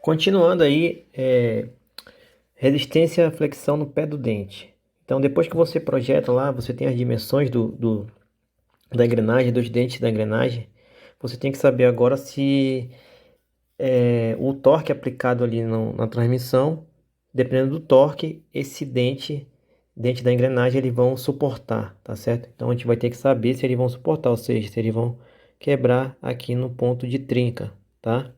Continuando aí, resistência à flexão no pé do dente. Então, depois que você projeta lá, você tem as dimensões da engrenagem, dos dentes da engrenagem. Você tem que saber agora se o torque aplicado ali na transmissão, dependendo do torque, esse dente da engrenagem, eles vão suportar, tá certo? Então, a gente vai ter que saber se eles vão suportar, ou seja, se eles vão quebrar aqui no ponto de trinca, tá?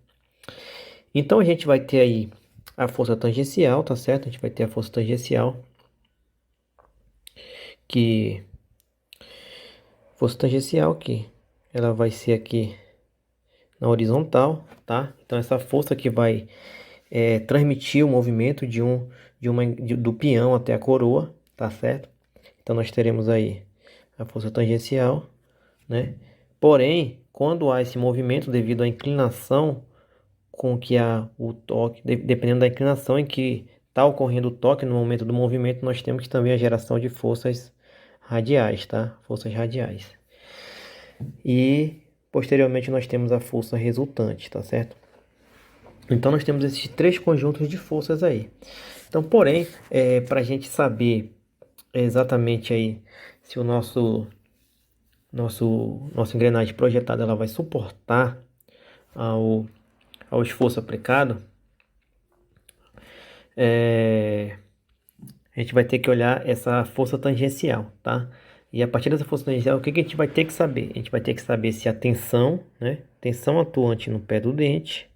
Então, a gente vai ter aí a força tangencial, tá certo? A gente vai ter a força tangencial, que que ela vai ser aqui na horizontal, tá? Então essa força que vai transmitir o movimento do peão até a coroa, tá certo? Então nós teremos aí a força tangencial, né? Porém, quando há esse movimento devido à inclinação com que há o toque, dependendo da inclinação em que está ocorrendo o toque no momento do movimento, nós temos também a geração de forças radiais, tá? Forças radiais. E posteriormente nós temos a força resultante, tá certo? Então nós temos esses três conjuntos de forças aí. Então, porém, para a gente saber exatamente aí se o nossa engrenagem projetada ela vai suportar ao, ao esforço aplicado, a gente vai ter que olhar essa força tangencial, tá? E a partir dessa força tangencial, o que a gente vai ter que saber? A gente vai ter que saber se a tensão, né? Tensão atuante no pé do dente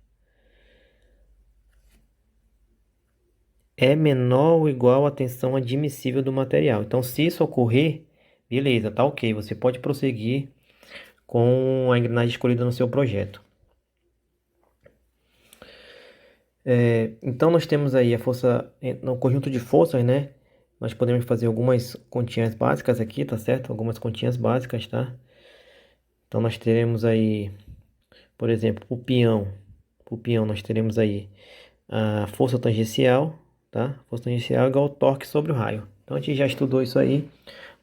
é menor ou igual à tensão admissível do material. Então, se isso ocorrer, beleza, tá ok. Você pode prosseguir com a engrenagem escolhida no seu projeto. Então, nós temos aí a força, no conjunto de forças, né? Nós podemos fazer algumas continhas básicas aqui, tá certo? Algumas continhas básicas, tá? Então, nós teremos aí, por exemplo, o peão nós teremos aí a força tangencial, tá? Força tangencial é igual ao torque sobre o raio. Então, a gente já estudou isso aí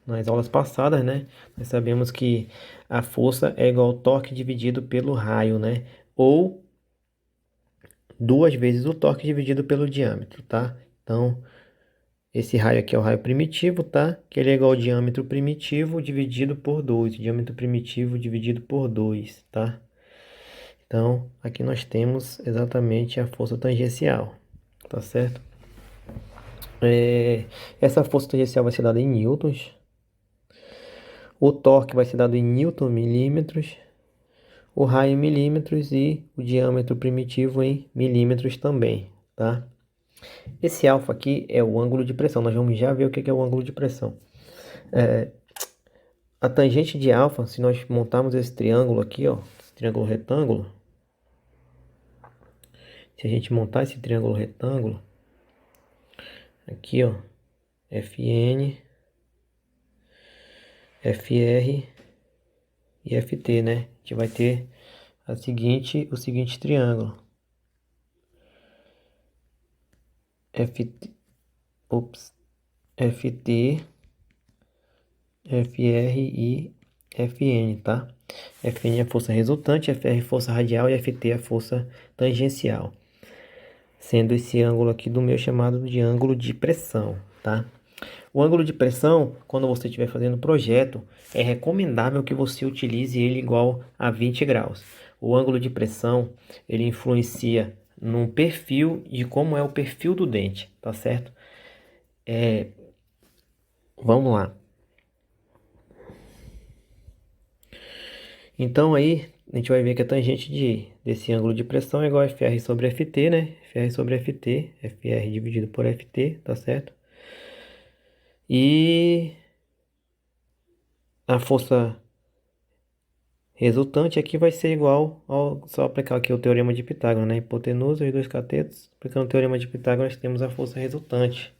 nas aulas passadas, né? Nós sabemos que a força é igual ao torque dividido pelo raio, né? Ou duas vezes o torque dividido pelo diâmetro, tá? Então, esse raio aqui é o raio primitivo, tá? Que ele é igual ao diâmetro primitivo dividido por 2. Diâmetro primitivo dividido por 2, tá? Então, aqui nós temos exatamente a força tangencial, tá certo? Essa força tangencial vai ser dada em newtons. O torque vai ser dado em newton milímetros. O raio em milímetros e o diâmetro primitivo em milímetros também, tá? Esse alfa aqui é o ângulo de pressão. Nós vamos já ver o que é o ângulo de pressão. A tangente de alfa, se nós montarmos esse triângulo aqui, ó, esse triângulo retângulo, se a gente montar esse triângulo retângulo, aqui, ó, FN, FR e FT, né? A gente vai ter o seguinte triângulo. FT, ops, FT, FR e FN, tá? Fn é a força resultante, Fr é força radial e Ft é a força tangencial. Sendo esse ângulo aqui do meu chamado de ângulo de pressão, tá? O ângulo de pressão, quando você estiver fazendo o projeto, é recomendável que você utilize ele igual a 20 graus. O ângulo de pressão, ele influencia no perfil de como é o perfil do dente, tá certo? Vamos lá. Então aí, a gente vai ver que a tangente desse ângulo de pressão é igual a Fr sobre Ft, né? Fr sobre Ft, Fr dividido por Ft, tá certo? E a força resultante aqui vai ser igual ao... Só aplicar aqui o teorema de Pitágoras, né? Hipotenusa e dois catetos. Aplicando o teorema de Pitágoras, temos a força resultante.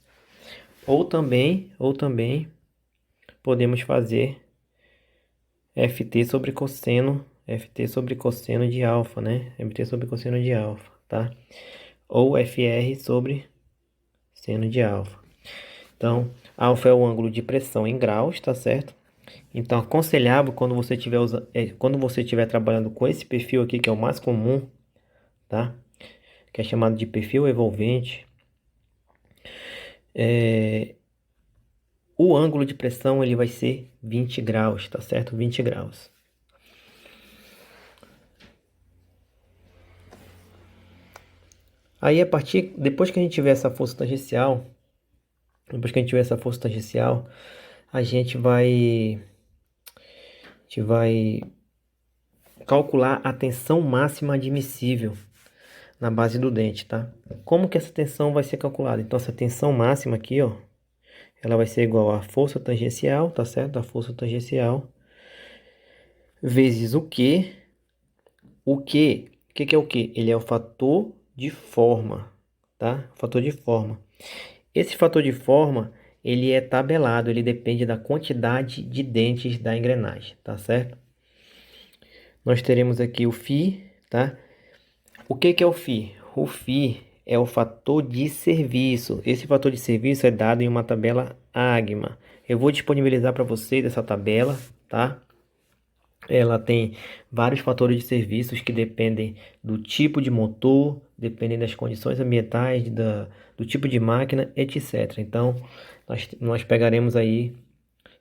Ou também podemos fazer Ft sobre cosseno de alfa, né? Ft sobre cosseno de alfa, tá? Ou Fr sobre seno de alfa. Então, alfa é o ângulo de pressão em graus, tá certo? Então, aconselhável quando você estiver trabalhando com esse perfil aqui, que é o mais comum, tá? que é chamado de perfil envolvente, o ângulo de pressão ele vai ser 20 graus, tá certo? 20 graus. Aí depois que a gente tiver essa força tangencial, a gente vai calcular a tensão máxima admissível na base do dente, tá? Como que essa tensão vai ser calculada? Então essa tensão máxima aqui, ó, ela vai ser igual à força tangencial, tá certo? A força tangencial vezes o Q. O que é o Q? Ele é o fator de forma, tá? Fator de forma. Esse fator de forma, ele é tabelado, ele depende da quantidade de dentes da engrenagem, tá certo? Nós teremos aqui o φ, tá? O que é o φ? O φ é o fator de serviço. Esse fator de serviço é dado em uma tabela AGMA. Eu vou disponibilizar para vocês essa tabela, tá? Ela tem vários fatores de serviços que dependem do tipo de motor, dependem das condições ambientais, do tipo de máquina, etc. Então, nós pegaremos aí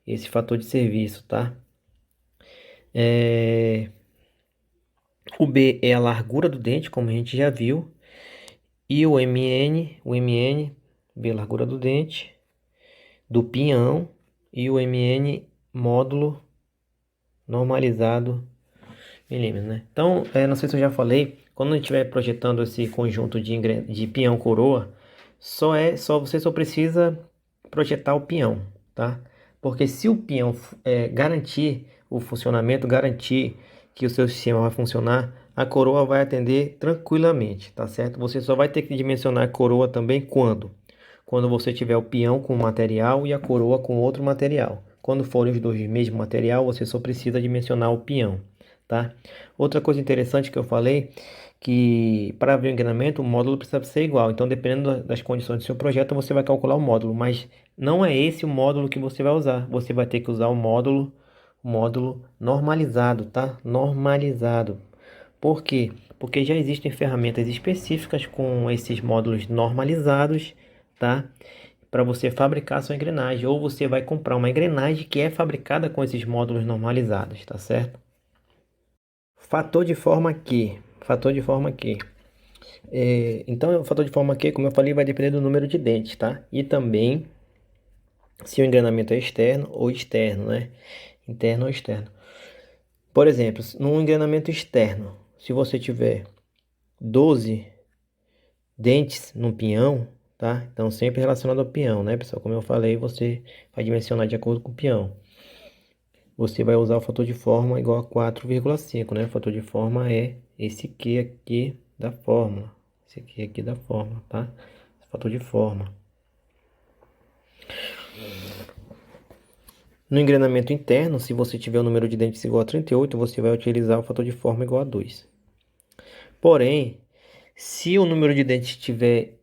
esse fator de serviço, tá? O B é a largura do dente, como a gente já viu. E o MN, B, largura do dente, do pinhão. E o MN, módulo normalizado milímetros, né? Então, não sei se eu já falei, quando a gente estiver projetando esse conjunto de pinhão coroa, você só precisa projetar o pinhão, tá? Porque se o pinhão garantir o funcionamento, garantir que o seu sistema vai funcionar, a coroa vai atender tranquilamente, tá certo? Você só vai ter que dimensionar a coroa também quando? Quando você tiver o peão com um material e a coroa com outro material. Quando forem os dois do mesmo material, você só precisa dimensionar o peão, tá? Outra coisa interessante que eu falei, que para ver o engrenamento, o módulo precisa ser igual. Então, dependendo das condições do seu projeto, você vai calcular o módulo, mas não é esse o módulo que você vai usar. Você vai ter que usar o módulo normalizado, tá? Normalizado. Por quê? Porque já existem ferramentas específicas com esses módulos normalizados, tá? Para você fabricar sua engrenagem, ou você vai comprar uma engrenagem que é fabricada com esses módulos normalizados, tá certo? Fator de forma que, então o fator de forma que, como eu falei, vai depender do número de dentes, tá? E também se o engrenamento é externo ou externo, né? Interno ou externo. Por exemplo, num engrenamento externo, se você tiver 12 dentes no pinhão, tá? Então sempre relacionado ao pinhão, né, pessoal? Como eu falei, você vai dimensionar de acordo com o pinhão. Você vai usar o fator de forma igual a 4,5, né? O fator de forma é esse Q aqui da fórmula. Esse aqui da fórmula, tá? Fator de forma. No engrenamento interno, se você tiver o número de dentes igual a 38, você vai utilizar o fator de forma igual a 2. Porém, se o número de dentes tiver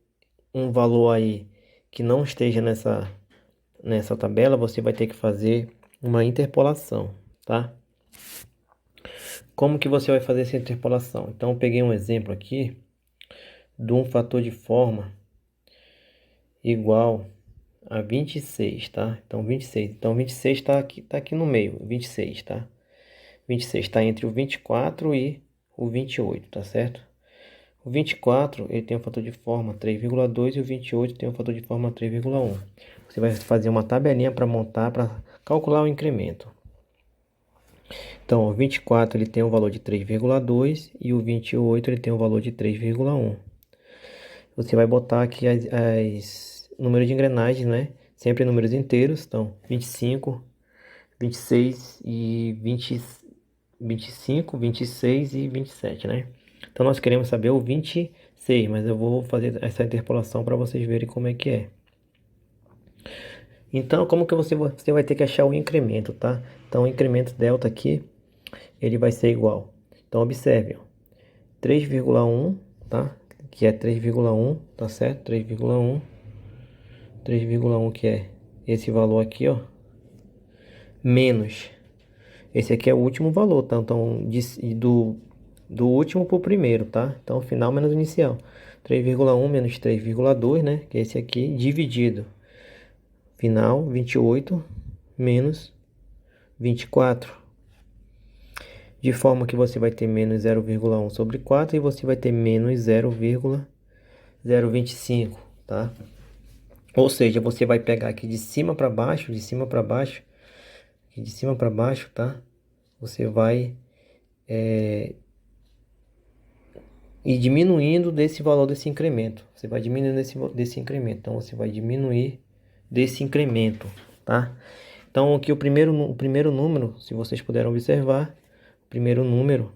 um valor aí que não esteja nessa tabela, você vai ter que fazer uma interpolação, tá? Como que você vai fazer essa interpolação? Então, eu peguei um exemplo aqui de um fator de forma igual a 26, tá? Então, 26. Então, 26 tá aqui no meio, 26, tá? 26 está entre o 24 e o 28, tá certo? O 24, ele tem um fator de forma 3,2 e o 28 tem um fator de forma 3,1. Você vai fazer uma tabelinha para montar, para calcular o incremento. Então, o 24 ele tem um valor de 3,2 e o 28 ele tem um valor de 3,1. Você vai botar aqui as números de engrenagens, né? Sempre números inteiros, então 25, 26 e 20, 25, 26 e 27, né? Então nós queremos saber o 26, mas eu vou fazer essa interpolação para vocês verem como é que é. Então, como que você vai ter que achar o incremento, tá? Então, o incremento delta aqui, ele vai ser igual. Então, observe, ó, 3,1, tá? Que é 3,1, tá certo? 3,1, 3,1 que é esse valor aqui, ó, menos. Esse aqui é o último valor, tá? Então, do último para o primeiro, tá? Então, final menos inicial. 3,1 menos 3,2, né? Que é esse aqui, dividido. Final, 28 menos 24. De forma que você vai ter menos 0,1 sobre 4 e você vai ter menos 0,025, tá? Ou seja, você vai pegar aqui de cima para baixo, de cima para baixo, aqui de cima para baixo, tá? Você vai ir diminuindo desse valor desse incremento. Você vai diminuindo desse incremento. Então, você vai diminuir desse incremento, tá? Então, aqui o primeiro número, se vocês puderam observar, o primeiro número,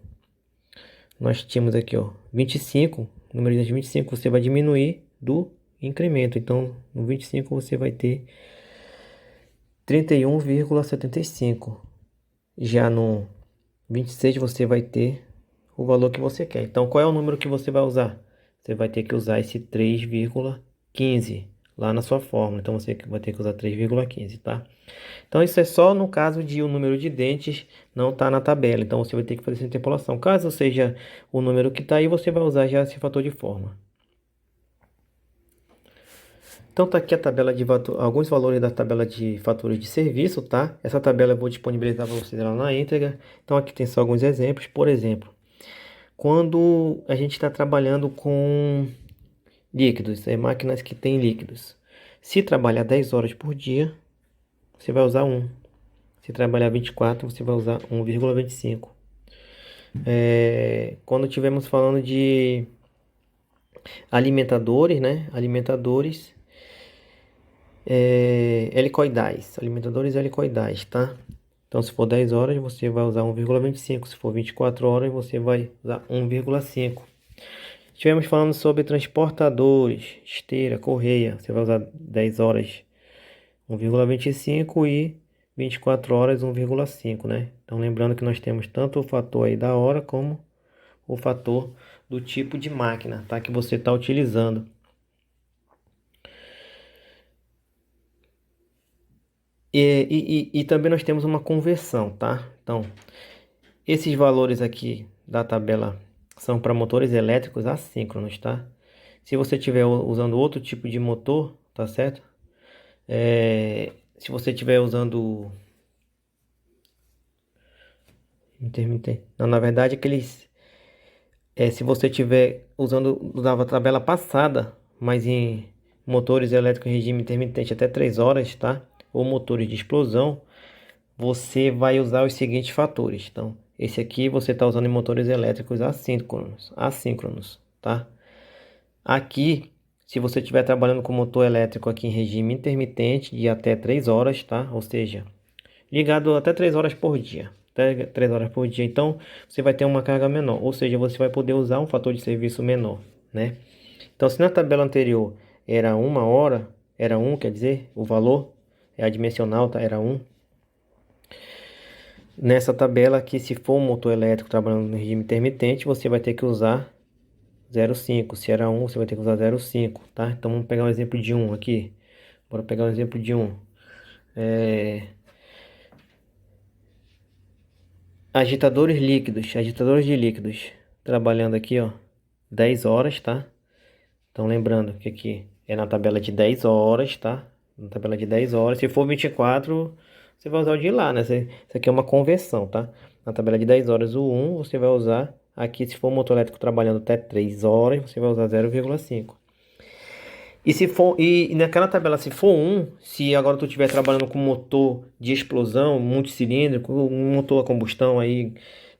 nós tínhamos aqui, ó, 25, número de 25, você vai diminuir do incremento. Então, no 25 você vai ter 31,75. Já no 26 você vai ter o valor que você quer. Então, qual é o número que você vai usar? Você vai ter que usar esse 3,15 lá na sua fórmula. Então, você vai ter que usar 3,15, tá? Então, isso é só no caso de o número de dentes não estar na tabela. Então, você vai ter que fazer essa interpolação. Caso seja o número que está aí, você vai usar já esse fator de forma. Então, tá aqui a tabela de alguns valores da tabela de fatores de serviço, tá? Essa tabela eu vou disponibilizar para vocês lá na íntegra. Então, aqui tem só alguns exemplos. Por exemplo, quando a gente está trabalhando com líquidos, máquinas que têm líquidos. Se trabalhar 10 horas por dia, você vai usar 1. Se trabalhar 24, você vai usar 1,25. Quando estivermos falando de alimentadores, né? Alimentadores helicoidais, tá? Então, se for 10 horas, você vai usar 1,25. Se for 24 horas, você vai usar 1,5. Estivemos falando sobre transportadores, esteira, correia. Você vai usar 10 horas 1,25 e 24 horas 1,5, né? Então, lembrando que nós temos tanto o fator aí da hora como o fator do tipo de máquina, tá? Que você está utilizando. E também nós temos uma conversão, tá? Então, esses valores aqui da tabela são para motores elétricos assíncronos, tá? Se você estiver usando outro tipo de motor, tá certo? Se você estiver usando intermitente, não, na verdade aqueles, se você estiver usava a tabela passada, mas em motores elétricos em regime intermitente até 3 horas, tá? Ou motores de explosão, você vai usar os seguintes fatores. Então, esse aqui você está usando em motores elétricos assíncronos, tá? Aqui, se você estiver trabalhando com motor elétrico aqui em regime intermitente de até 3 horas, tá? Ou seja, ligado até 3 horas por dia. Até 3 horas por dia. Então, você vai ter uma carga menor. Ou seja, você vai poder usar um fator de serviço menor, né? Então, se na tabela anterior era 1 hora, era 1, quer dizer, o valor é adimensional, tá? Era 1. Nessa tabela aqui, se for um motor elétrico trabalhando no regime intermitente, você vai ter que usar 0,5. Se era 1, você vai ter que usar 0,5, tá? Então, vamos pegar um exemplo de 1 aqui. Bora pegar um exemplo de 1. Agitadores de líquidos, trabalhando aqui, ó, 10 horas, tá? Então, lembrando que aqui é na tabela de 10 horas, tá? Na tabela de 10 horas. Se for 24, você vai usar o de lá, né? Isso aqui é uma conversão, tá? Na tabela de 10 horas, o 1 você vai usar. Aqui, se for um motor elétrico trabalhando até 3 horas, você vai usar 0,5. E naquela tabela, se for 1, se agora tu estiver trabalhando com motor de explosão, multicilíndrico, um motor a combustão aí,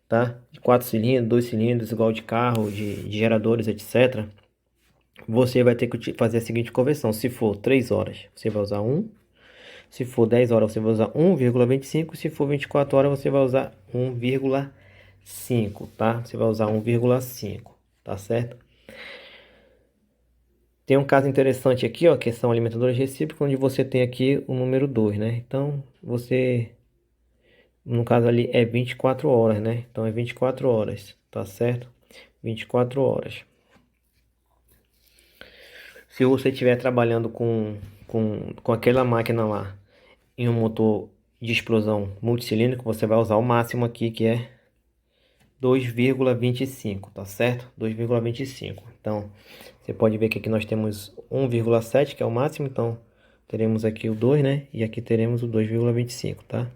tá? De 4 cilindros, 2 cilindros, igual de carro, de geradores, etc. Você vai ter que fazer a seguinte conversão. Se for 3 horas, você vai usar 1. Se for 10 horas, você vai usar 1,25. Se for 24 horas, você vai usar 1,5, tá? Você vai usar 1,5, tá certo? Tem um caso interessante aqui, ó, que são alimentadores recíprocos, onde você tem aqui o número 2, né? Então, no caso ali é 24 horas, né? Então, é 24 horas, tá certo? 24 horas. Se você estiver trabalhando com aquela máquina lá, em um motor de explosão multicilíndrico, você vai usar o máximo aqui, que é 2,25, tá certo? 2,25. Então, você pode ver que aqui nós temos 1,7, que é o máximo, então teremos aqui o 2, né? E aqui teremos o 2,25, tá?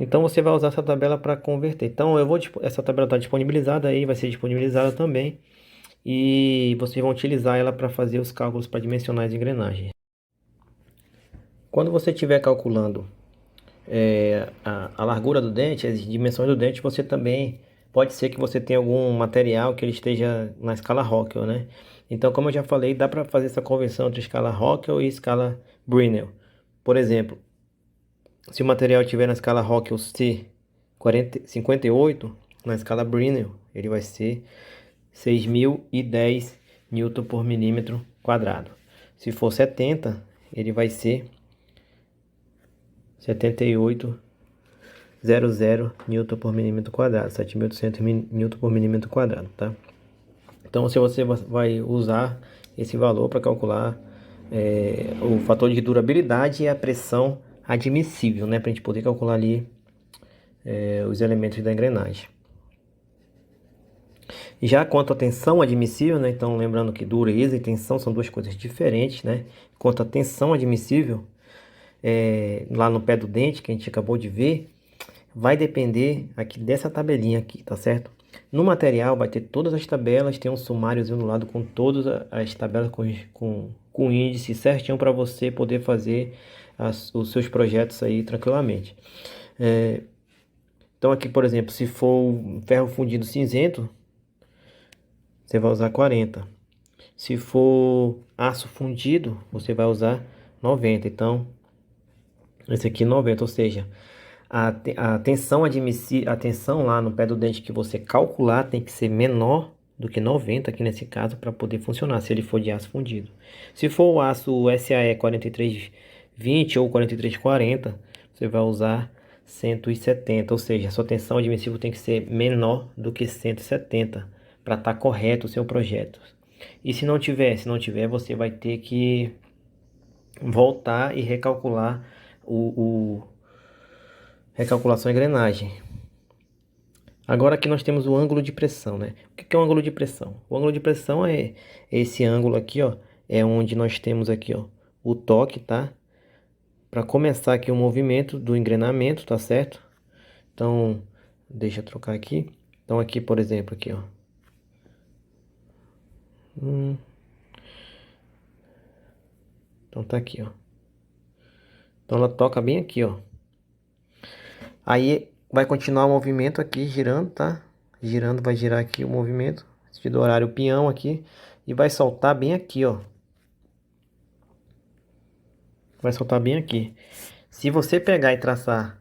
Então você vai usar essa tabela para converter. Então essa tabela está disponibilizada aí, vai ser disponibilizada também. E vocês vão utilizar ela para fazer os cálculos para dimensionar as engrenagens. Quando você estiver calculando a largura do dente, as dimensões do dente, você também pode ser que você tenha algum material que ele esteja na escala Rockwell, né? Então, como eu já falei, dá para fazer essa conversão entre escala Rockwell e escala Brinell. Por exemplo, se o material estiver na escala Rockwell C 58, na escala Brinell, ele vai ser 6.010 Newton por milímetro quadrado. Se for 70, ele vai ser 78,00 Newton por milímetro quadrado, 7.800 Newton por milímetro quadrado, tá? Então, se você vai usar esse valor para calcular o fator de durabilidade e a pressão admissível, né? Para a gente poder calcular ali os elementos da engrenagem. Já quanto à tensão admissível, né? Então, lembrando que dureza e tensão são duas coisas diferentes, né? Quanto à tensão admissível, lá no pé do dente, que a gente acabou de ver, vai depender aqui dessa tabelinha aqui, tá certo? No material vai ter todas as tabelas, tem um sumáriozinho do lado com todas as tabelas com índice certinho para você poder fazer os seus projetos aí tranquilamente. Então aqui, por exemplo, se for ferro fundido cinzento, você vai usar 40. Se for aço fundido, você vai usar 90. Então, esse aqui 90, ou seja, a tensão admissível, a tensão lá no pé do dente que você calcular tem que ser menor do que 90 aqui nesse caso para poder funcionar, se ele for de aço fundido. Se for o aço SAE 4320 ou 4340, você vai usar 170, ou seja, a sua tensão admissível tem que ser menor do que 170 para estar correto o seu projeto. E se não tiver, você vai ter que voltar e recalcular recalculação engrenagem. Agora aqui nós temos o ângulo de pressão, né? O que é o ângulo de pressão? O ângulo de pressão é esse ângulo aqui, ó, é onde nós temos aqui, ó, o toque, tá? Para começar aqui o movimento do engrenamento, tá certo? Então, deixa eu trocar aqui. Então aqui, por exemplo, aqui, ó. Então tá aqui, ó. Então ela toca bem aqui, ó. Aí vai continuar o movimento aqui girando, tá? Girando, vai girar aqui o movimento. Sentido horário o peão aqui. E vai soltar bem aqui, ó. Vai soltar bem aqui. Se você pegar e traçar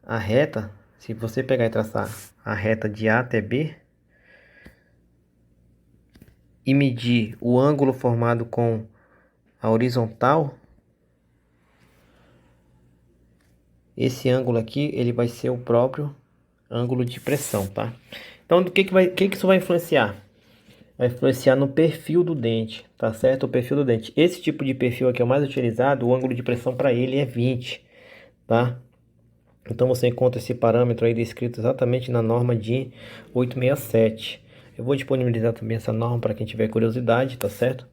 a reta, se você pegar e traçar a reta de A até B e medir o ângulo formado com a horizontal, esse ângulo aqui, ele vai ser o próprio ângulo de pressão, tá? Então, do que isso vai influenciar? Vai influenciar no perfil do dente, tá certo? O perfil do dente. Esse tipo de perfil aqui é o mais utilizado, o ângulo de pressão para ele é 20, tá? Então você encontra esse parâmetro aí descrito exatamente na norma de 867. Eu vou disponibilizar também essa norma para quem tiver curiosidade, tá certo?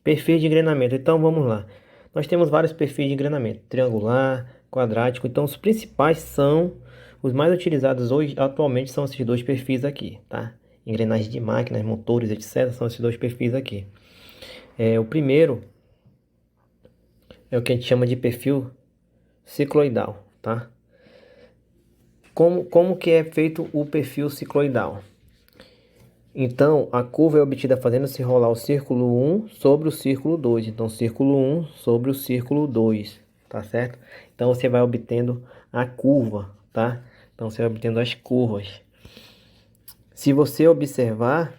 Perfil de engrenamento. Então vamos lá. Nós temos vários perfis de engrenamento: triangular, quadrático. Então os principais são os mais utilizados hoje, atualmente, são esses dois perfis aqui, tá? Engrenagem de máquinas, motores, etc. São esses dois perfis aqui. O primeiro é o que a gente chama de perfil cicloidal, tá? Como que é feito o perfil cicloidal? Então, a curva é obtida fazendo-se rolar o círculo 1 sobre o círculo 2. Então, círculo 1 sobre o círculo 2, tá certo? Então, você vai obtendo a curva, tá? Então, você vai obtendo as curvas. Se você observar,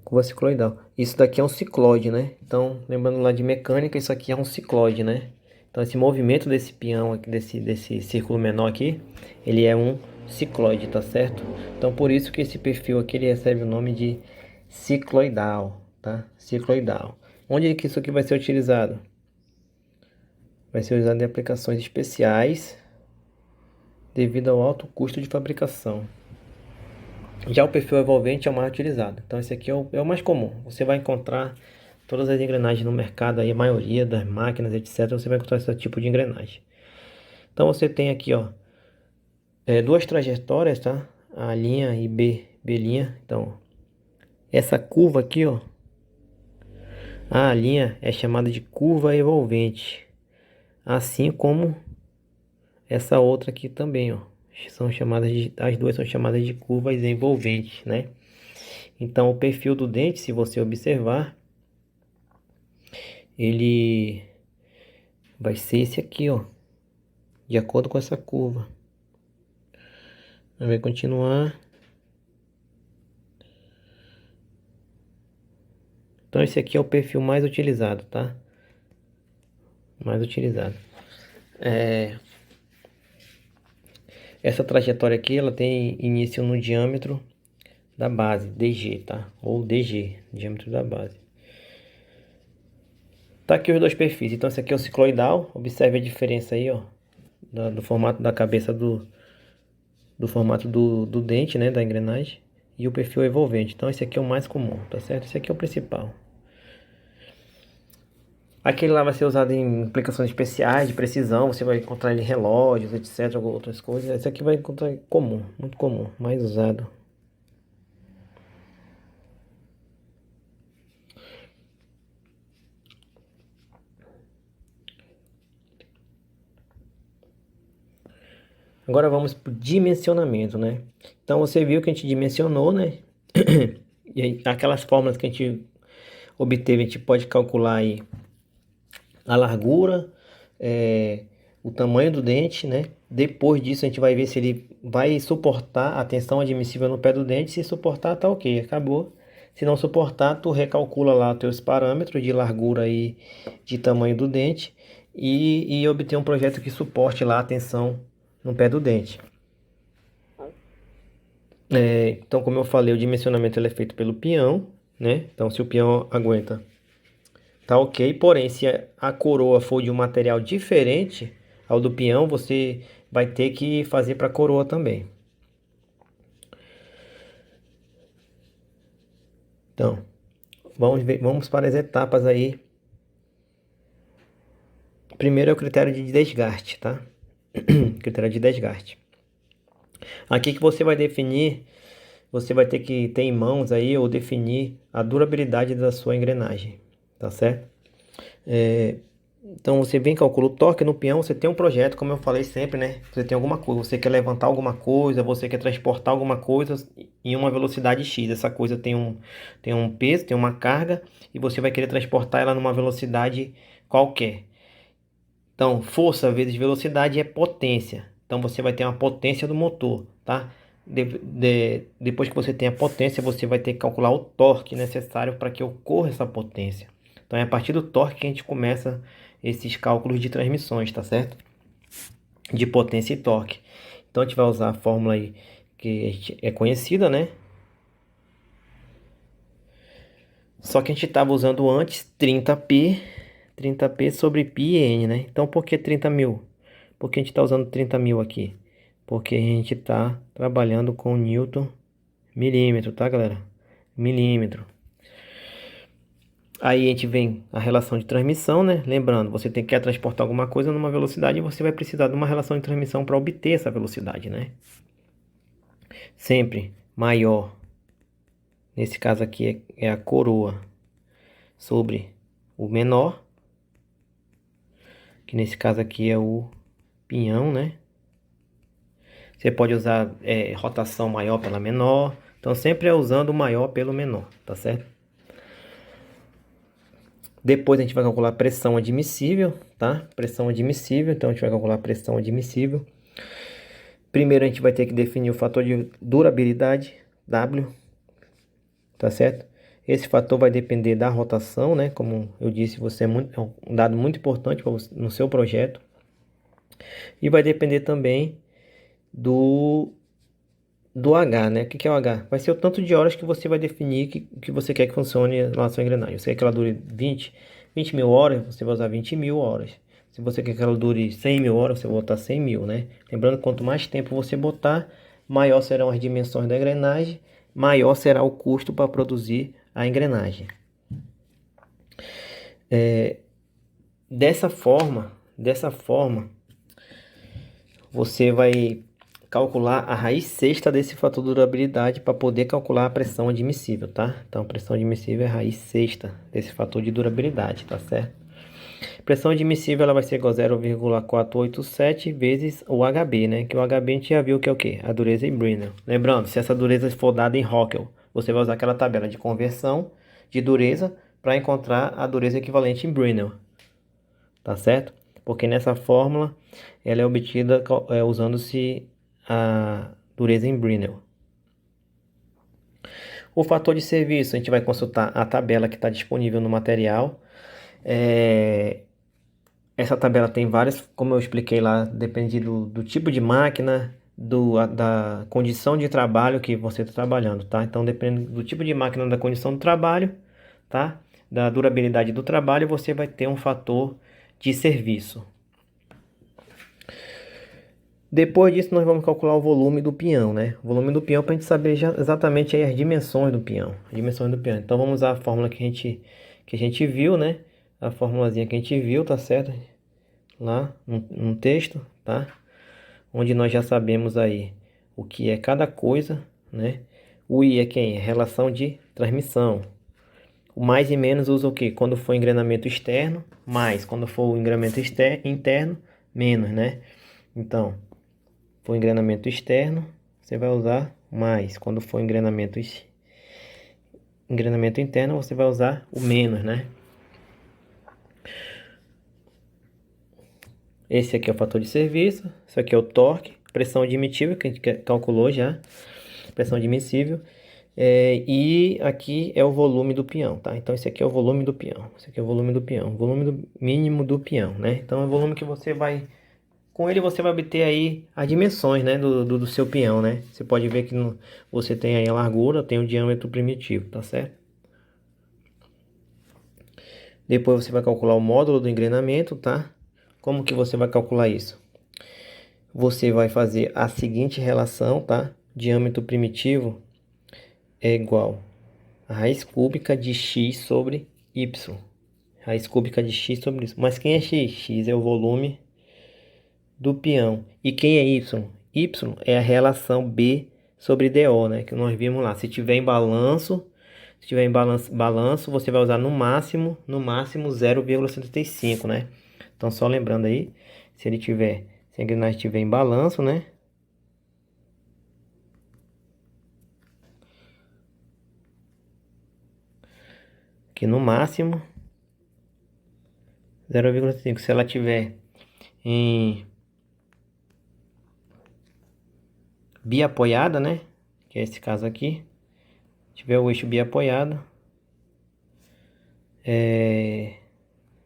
curva cicloidal. Isso daqui é um cicloide, né? Então, lembrando lá de mecânica, isso aqui é um cicloide, né? Então, esse movimento desse peão, aqui, desse círculo menor aqui, ele é um cicloide, tá certo? Então, por isso que esse perfil aqui, ele recebe o nome de cicloidal, tá? Cicloidal. Onde é que isso aqui vai ser utilizado? vai ser usado em aplicações especiais devido ao alto custo de fabricação. Já o perfil envolvente é o mais utilizado. Então esse aqui é o mais comum. Você vai encontrar todas as engrenagens no mercado aí, a maioria das máquinas, etc. Você vai encontrar esse tipo de engrenagem. Então você tem aqui, ó, duas trajetórias, tá? A linha e B linha. Então essa curva aqui, ó, a linha é chamada de curva envolvente, assim como essa outra aqui também, ó. As duas são chamadas de curvas envolventes, né? Então, o perfil do dente, se você observar, ele vai ser esse aqui, ó, de acordo com essa curva. Vai continuar. Então, esse aqui é o perfil mais utilizado, tá? Mais utilizado. Essa trajetória aqui, ela tem início no diâmetro da base, DG, tá? Ou DG, diâmetro da base. Tá aqui os dois perfis. Então esse aqui é o cicloidal. Observe a diferença aí, ó, do formato da cabeça do formato do dente, né, da engrenagem. E o perfil envolvente. Então esse aqui é o mais comum, tá certo? Esse aqui é o principal. Aquele lá vai ser usado em aplicações especiais de precisão. Você vai encontrar ele em relógios, etc, outras coisas. Esse aqui vai encontrar comum, muito comum, mais usado. Agora vamos para o dimensionamento, né? Então você viu que a gente dimensionou, né? E aí, aquelas fórmulas que a gente obteve, a gente pode calcular aí a largura, o tamanho do dente, né? Depois disso a gente vai ver se ele vai suportar a tensão admissível no pé do dente. Se suportar, tá ok, acabou. Se não suportar, tu recalcula lá os teus parâmetros de largura e de tamanho do dente e obter um projeto que suporte lá a tensão no pé do dente. Então, como eu falei, o dimensionamento ele é feito pelo peão, né? Então, se o peão aguenta, tá ok. Porém, se a coroa for de um material diferente ao do peão, você vai ter que fazer para a coroa também. Então, vamos para as etapas aí. Primeiro é o critério de desgaste, tá? Critério de desgaste. Aqui que você vai definir, você vai ter que ter em mãos aí ou definir a durabilidade da sua engrenagem, tá certo? Então você vem calcula o torque no peão, você tem um projeto, como eu falei sempre, né? Você tem alguma coisa, você quer levantar alguma coisa, você quer transportar alguma coisa em uma velocidade X. Essa coisa tem um peso, tem uma carga e você vai querer transportar ela numa velocidade qualquer. Então, força vezes velocidade é potência. Então você vai ter uma potência do motor, tá? Depois que você tem a potência, você vai ter que calcular o torque necessário para que ocorra essa potência. Então é a partir do torque que a gente começa esses cálculos de transmissões, tá certo? De potência e torque. Então a gente vai usar a fórmula aí que é conhecida, né? Só que a gente estava usando antes 30P sobre πn, né? Então por que 30 mil? Por que a gente está usando 30 mil aqui? Porque a gente está trabalhando com Newton milímetro, tá, galera? Milímetro. Aí a gente vem a relação de transmissão, né? Lembrando, você tem que transportar alguma coisa numa velocidade e você vai precisar de uma relação de transmissão para obter essa velocidade, né? Sempre maior. Nesse caso aqui é a coroa sobre o menor, que nesse caso aqui é o pinhão, né? Você pode usar rotação maior pela menor. Então sempre é usando o maior pelo menor, tá certo? Depois a gente vai calcular a pressão admissível, tá? Pressão admissível, então a gente vai calcular a pressão admissível. Primeiro a gente vai ter que definir o fator de durabilidade, W, tá certo? Esse fator vai depender da rotação, né? Como eu disse, é um dado muito importante no seu projeto. E vai depender também do H, né? O que é o H? Vai ser o tanto de horas que você vai definir que você quer que funcione na sua engrenagem. Você quer que ela dure 20 mil horas, você vai usar 20 mil horas. Se você quer que ela dure 100.000 horas, você vai botar 100.000, né? Lembrando que quanto mais tempo você botar, maior serão as dimensões da engrenagem, maior será o custo para produzir a engrenagem. Dessa forma, você vai calcular a raiz sexta desse fator de durabilidade para poder calcular a pressão admissível, tá? Então, a pressão admissível é a raiz sexta desse fator de durabilidade, tá certo? Pressão admissível ela vai ser igual a 0,487 vezes o HB, né? Que o HB a gente já viu que é o quê? A dureza em Brinell. Lembrando, se essa dureza for dada em Rockwell, você vai usar aquela tabela de conversão de dureza para encontrar a dureza equivalente em Brinell, tá certo? Porque nessa fórmula ela é obtida usando-se a dureza em Brinell. O fator de serviço, a gente vai consultar a tabela que está disponível no material. Essa tabela tem várias, como eu expliquei lá, depende do tipo de máquina, da condição de trabalho que você está trabalhando, tá? Então, dependendo do tipo de máquina, da condição do trabalho, tá? Da durabilidade do trabalho, você vai ter um fator de serviço. Depois disso, nós vamos calcular o volume do peão, né? O volume do peão para a gente saber exatamente aí as dimensões do peão. Então, vamos usar a fórmula que a gente viu, né? A formulazinha que a gente viu, tá certo? Lá no texto, tá? Onde nós já sabemos aí o que é cada coisa, né? O I é quem? É relação de transmissão. O mais e menos usa o que? Quando for engrenamento externo, mais. Quando for engrenamento interno, menos, né? Então, for engrenamento externo, você vai usar mais. Quando for engrenamento interno, você vai usar o menos, né? Esse aqui é o fator de serviço, isso aqui é o torque, pressão admissível, que a gente calculou já, pressão admissível, e aqui é o volume do peão, tá? Então esse aqui é o volume do peão, esse aqui é o volume do peão, volume mínimo do peão, né? Então é o volume que você vai, com ele você vai obter aí as dimensões, né, do seu peão, né? Você pode ver que você tem aí a largura, tem o diâmetro primitivo, tá certo? Depois você vai calcular o módulo do engrenamento, tá? Como que você vai calcular isso? Você vai fazer a seguinte relação, tá? Diâmetro primitivo é igual a raiz cúbica de x sobre y. Raiz cúbica de x sobre y. Mas quem é x? X é o volume do peão. E quem é y? Y é a relação B sobre DO, né? Que nós vimos lá. Se tiver em balanço, você vai usar no máximo 0,75, né? Então, só lembrando aí, se a engrenagem estiver em balanço, né? Que no máximo 0,5. Se ela tiver em biapoiada, né? Que é esse caso aqui. Tiver o eixo biapoiado,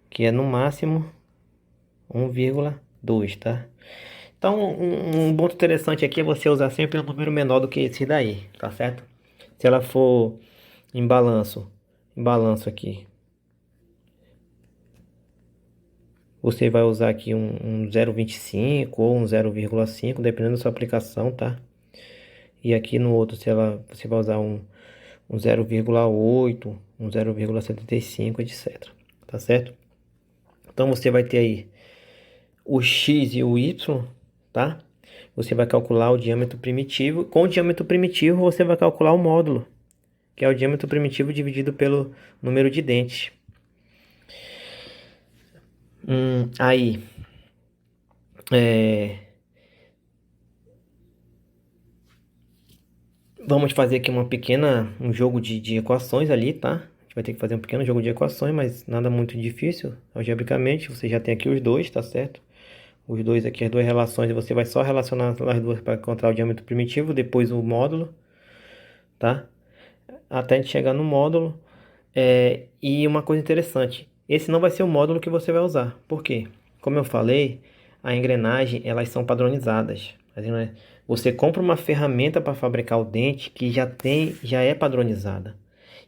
que é no máximo 1,2, tá? Então, um ponto interessante aqui é você usar sempre um número menor do que esse daí, tá certo? Se ela for em balanço aqui, você vai usar aqui um 0,25 ou um 0,5, dependendo da sua aplicação, tá? E aqui no outro, você vai usar um 0,8, um 0,75, etc. Tá certo? Então, você vai ter aí o x e o y, tá? Você vai calcular o diâmetro primitivo. Com o diâmetro primitivo, você vai calcular o módulo, que é o diâmetro primitivo dividido pelo número de dentes. Aí, vamos fazer aqui um jogo de equações ali, tá? A gente vai ter que fazer um pequeno jogo de equações, mas nada muito difícil, algebricamente. Você já tem aqui os dois, tá certo? Os dois aqui, as duas relações, você vai só relacionar as duas para encontrar o diâmetro primitivo, depois o módulo, tá? Até a gente chegar no módulo. E uma coisa interessante, esse não vai ser o módulo que você vai usar. Por quê? Como eu falei, a engrenagem, elas são padronizadas. Você compra uma ferramenta para fabricar o dente que já é padronizada.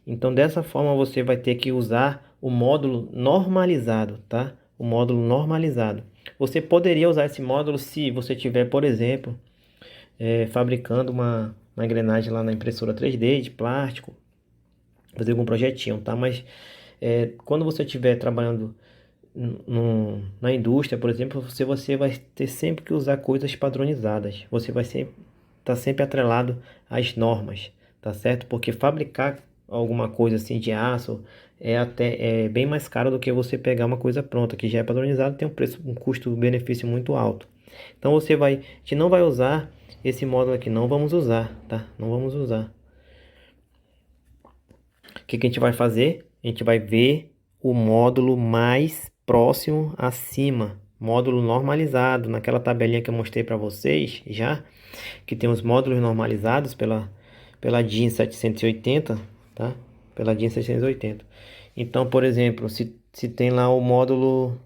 Então, dessa forma, você vai ter que usar o módulo normalizado, tá? o módulo normalizado. Você poderia usar esse módulo se você tiver, por exemplo, fabricando uma engrenagem lá na impressora 3D de plástico, fazer algum projetinho, tá? Mas quando você estiver trabalhando na indústria, por exemplo, você vai ter sempre que usar coisas padronizadas. Você vai estar sempre atrelado às normas, tá certo? Porque fabricar alguma coisa assim de aço é bem mais caro do que você pegar uma coisa pronta, que já é padronizado, tem um custo-benefício muito alto. Então a gente não vai usar esse módulo aqui, não vamos usar, tá? Não vamos usar. O que que a gente vai fazer? A gente vai ver o módulo mais próximo acima, módulo normalizado, naquela tabelinha que eu mostrei para vocês já, que tem os módulos normalizados pela DIN 780, tá? Pela DIN 780. Então, por exemplo, se tem lá o módulo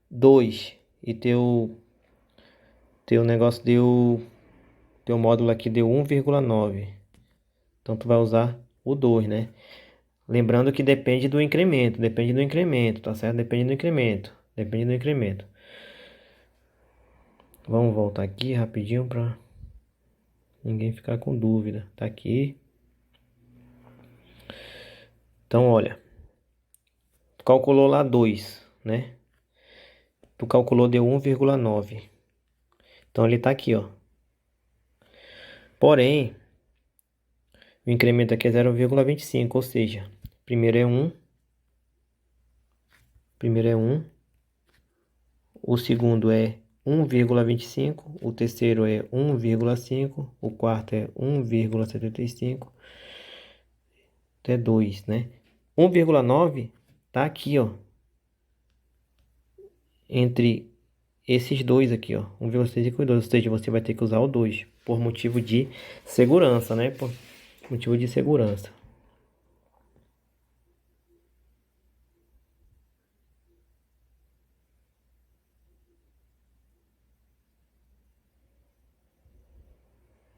2 e teu negócio teu módulo aqui deu 1,9, então tu vai usar o 2, né? Lembrando que depende do incremento, tá certo? Depende do incremento. Vamos voltar aqui rapidinho para ninguém ficar com dúvida. Tá aqui. Então, olha, tu calculou lá 2, né? Tu calculou deu 1,9. Então ele tá aqui, ó. Porém, o incremento aqui é 0,25, ou seja, primeiro é 1, o segundo é 1,25, o terceiro é 1,5, o quarto é 1,75, até 2, né? 1,9 tá aqui, ó, entre esses dois aqui, ó, 1,65 e 2, ou seja, você vai ter que usar o 2 por motivo de segurança, né? Por motivo de segurança.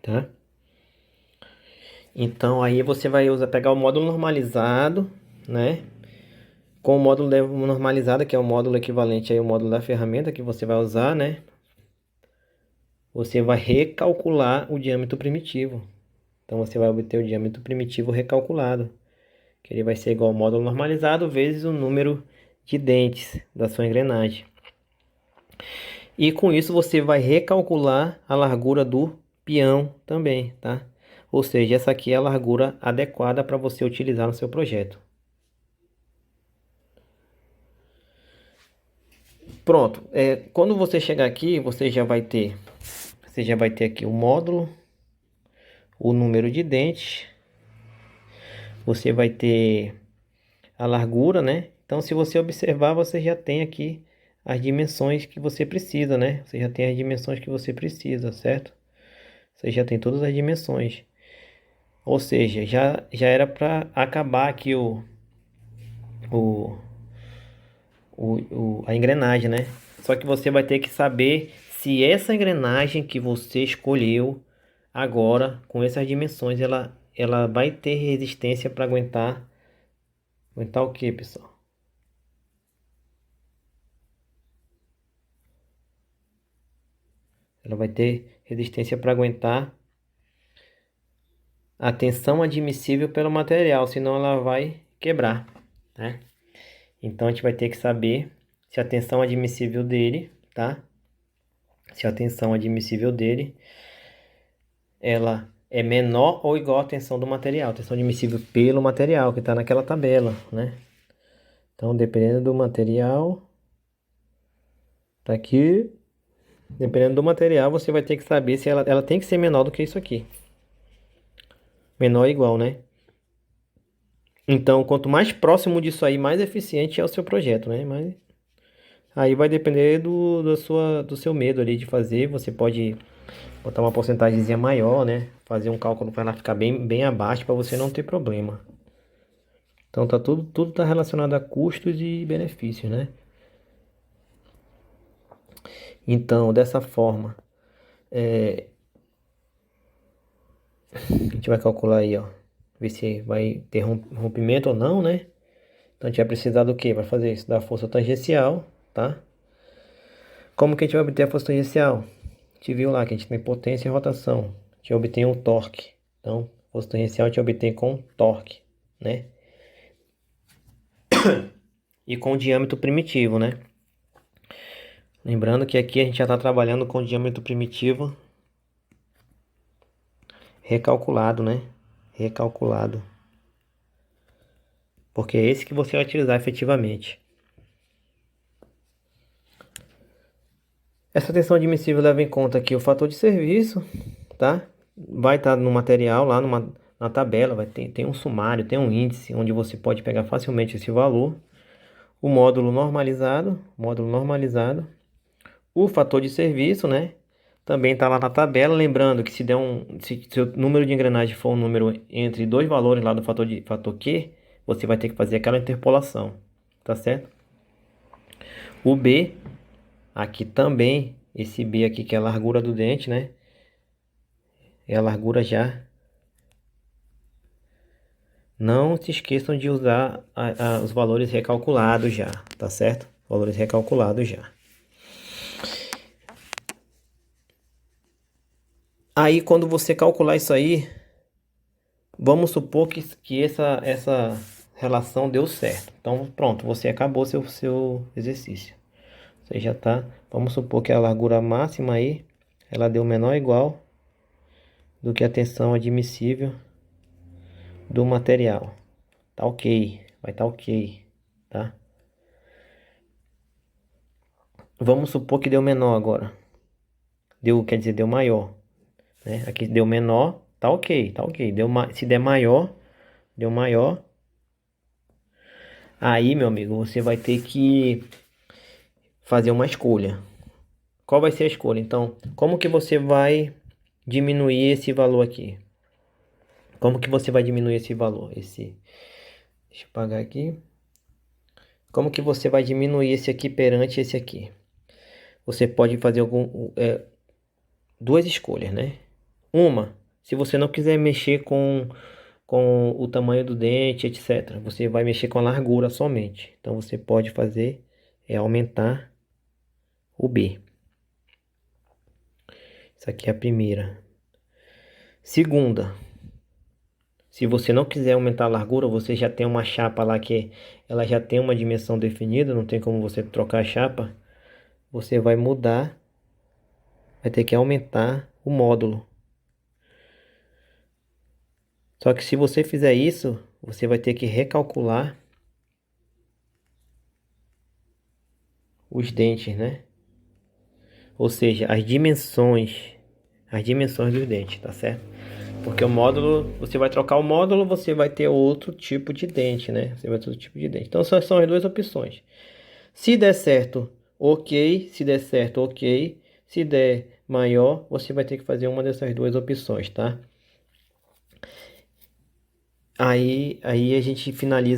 Tá? Então aí você vai pegar o módulo normalizado, né? Com o módulo normalizado, que é o módulo equivalente aí ao módulo da ferramenta que você vai usar, né? Você vai recalcular o diâmetro primitivo. Então você vai obter o diâmetro primitivo recalculado, que ele vai ser igual ao módulo normalizado vezes o número de dentes da sua engrenagem. E com isso você vai recalcular a largura do peão também, tá? Ou seja, essa aqui é a largura adequada para você utilizar no seu projeto. Pronto, quando você chegar aqui, você já vai ter aqui o módulo, o número de dentes, você vai ter a largura, né? Então, se você observar, você já tem aqui as dimensões que você precisa, né? Você já tem as dimensões que você precisa, certo? Você já tem todas as dimensões. Ou seja, já era para acabar aqui o, a engrenagem, né? Só que você vai ter que saber se essa engrenagem que você escolheu agora, com essas dimensões, ela vai ter resistência para aguentar o que, pessoal? Ela vai ter resistência para aguentar a tensão admissível pelo material, senão ela vai quebrar, né? Então a gente vai ter que saber se a tensão admissível dele, tá? Se a tensão admissível dele, ela é menor ou igual à tensão do material, tensão admissível pelo material que está naquela tabela, né? Então, dependendo do material, tá aqui, dependendo do material, você vai ter que saber se ela tem que ser menor do que isso aqui. Menor ou igual, né? Então, quanto mais próximo disso aí, mais eficiente é o seu projeto, né? Mas aí vai depender do seu medo ali de fazer. Você pode botar uma porcentagemzinha maior, né? Fazer um cálculo para ela ficar bem abaixo para você não ter problema. Então tudo tá relacionado a custos e benefícios, né? Então, dessa forma, a gente vai calcular aí, ó, ver se vai ter rompimento ou não, né? Então a gente vai precisar do que para fazer isso? Da força tangencial, tá? Como que a gente vai obter a força tangencial? A gente viu lá que a gente tem potência e rotação. A gente obtém o torque. Então, força tangencial a gente obtém com torque, né? E com diâmetro primitivo, né? Lembrando que aqui a gente já está trabalhando com diâmetro primitivo recalculado, né? Recalculado. Porque é esse que você vai utilizar efetivamente. Essa tensão admissível leva em conta aqui o fator de serviço, tá? Vai estar no material, lá na tabela, tem um sumário, tem um índice, onde você pode pegar facilmente esse valor. O módulo normalizado. O fator de serviço, né? Também está lá na tabela. Lembrando que se o número de engrenagem for um número entre dois valores lá do fator Q, você vai ter que fazer aquela interpolação, tá certo? O B, aqui também, esse B aqui que é a largura do dente, né? É a largura já. Não se esqueçam de usar os valores recalculados já, tá certo? Valores recalculados já. Aí quando você calcular isso aí, vamos supor que essa relação deu certo. Então pronto, você acabou seu exercício. Você já tá, vamos supor que a largura máxima aí, ela deu menor ou igual do que a tensão admissível do material. Tá ok, vai tá ok, tá? Vamos supor que deu menor agora. Quer dizer, deu maior, né? Aqui deu menor, tá ok, tá ok. Se der maior, deu maior. Aí, meu amigo, você vai ter que fazer uma escolha. Qual vai ser a escolha? Então, como que você vai diminuir esse valor aqui? Como que você vai diminuir esse valor? Deixa eu apagar aqui. Como que você vai diminuir esse aqui perante esse aqui? Você pode fazer duas escolhas, né? Uma, se você não quiser mexer com o tamanho do dente, etc. Você vai mexer com a largura somente. Então você pode fazer aumentar o B. Isso aqui é a primeira. Segunda, se você não quiser aumentar a largura, você já tem uma chapa lá que ela já tem uma dimensão definida, não tem como você trocar a chapa. Você vai mudar, vai ter que aumentar o módulo. Só que se você fizer isso, você vai ter que recalcular os dentes, né? Ou seja, as dimensões dos dentes, tá certo? Porque o módulo, você vai trocar o módulo, você vai ter outro tipo de dente, né? Você vai ter outro tipo de dente. Então, só são as duas opções. Se der certo, ok. Se der certo, ok. Se der maior, você vai ter que fazer uma dessas duas opções, tá? Aí a gente finaliza.